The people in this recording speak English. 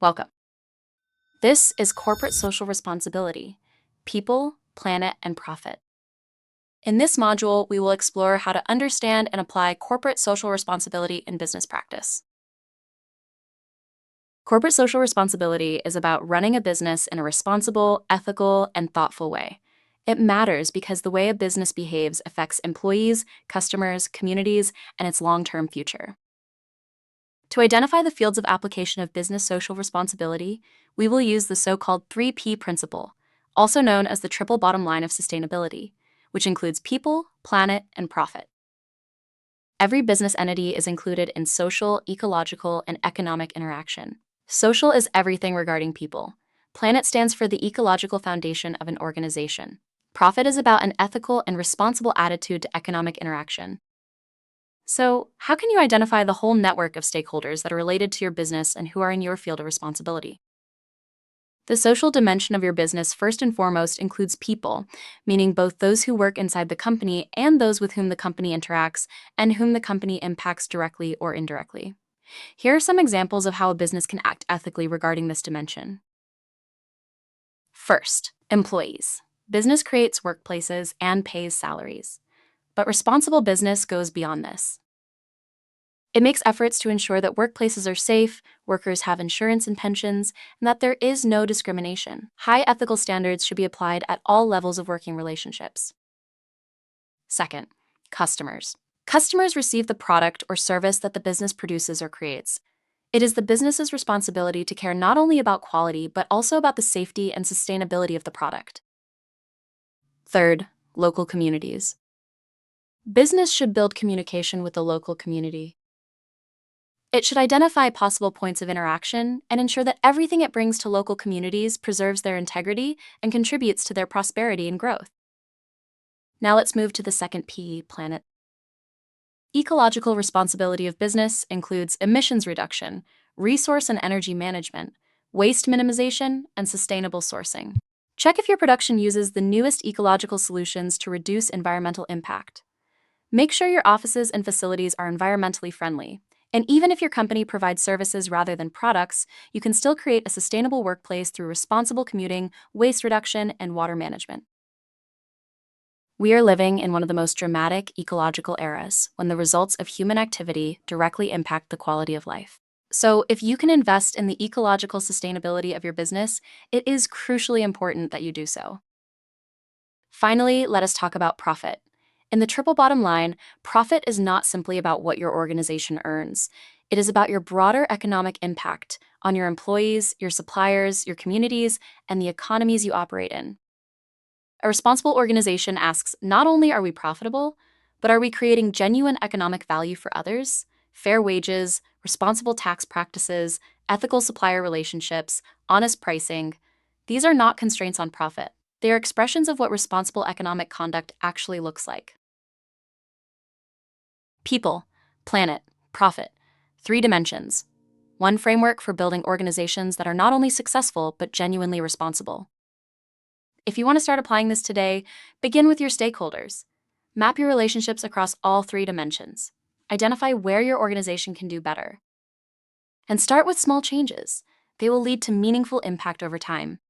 Welcome. This is corporate social responsibility: people, planet, and profit. In this module, we will explore how to understand and apply corporate social responsibility in business practice. Corporate social responsibility is about running a business in a responsible, ethical, and thoughtful way. It matters because the way a business behaves affects employees, customers, communities, and its long-term future. To identify the fields of application of business social responsibility, we will use the so-called 3P principle, also known as the triple bottom line of sustainability, which includes people, planet, and profit. Every business entity is included in social, ecological, and economic interaction. Social is everything regarding people. Planet stands for the ecological foundation of an organization. Profit is about an ethical and responsible attitude to economic interaction. So, how can you identify the whole network of stakeholders that are related to your business and who are in your field of responsibility? The social dimension of your business first and foremost includes people, meaning both those who work inside the company and those with whom the company interacts and whom the company impacts directly or indirectly. Here are some examples of how a business can act ethically regarding this dimension. First, employees. Business creates workplaces and pays salaries. But responsible business goes beyond this. It makes efforts to ensure that workplaces are safe, workers have insurance and pensions, and that there is no discrimination. High ethical standards should be applied at all levels of working relationships. Second, customers. Customers receive the product or service that the business produces or creates. It is the business's responsibility to care not only about quality, but also about the safety and sustainability of the product. Third, local communities. Business should build communication with the local community. It should identify possible points of interaction and ensure that everything it brings to local communities preserves their integrity and contributes to their prosperity and growth. Now let's move to the second P, planet. Ecological responsibility of business includes emissions reduction, resource and energy management, waste minimization, and sustainable sourcing. Check if your production uses the newest ecological solutions to reduce environmental impact. Make sure your offices and facilities are environmentally friendly. And even if your company provides services rather than products, you can still create a sustainable workplace through responsible commuting, waste reduction, and water management. We are living in one of the most dramatic ecological eras when the results of human activity directly impact the quality of life. So, if you can invest in the ecological sustainability of your business, it is crucially important that you do so. Finally, let us talk about profit. In the triple bottom line, profit is not simply about what your organization earns. It is about your broader economic impact on your employees, your suppliers, your communities, and the economies you operate in. A responsible organization asks, not only are we profitable, but are we creating genuine economic value for others? Fair wages, responsible tax practices, ethical supplier relationships, honest pricing. These are not constraints on profit. They are expressions of what responsible economic conduct actually looks like. People, planet, profit. 3 dimensions. One framework for building organizations that are not only successful, but genuinely responsible. If you want to start applying this today, begin with your stakeholders. Map your relationships across all 3 dimensions. Identify where your organization can do better. And start with small changes. They will lead to meaningful impact over time.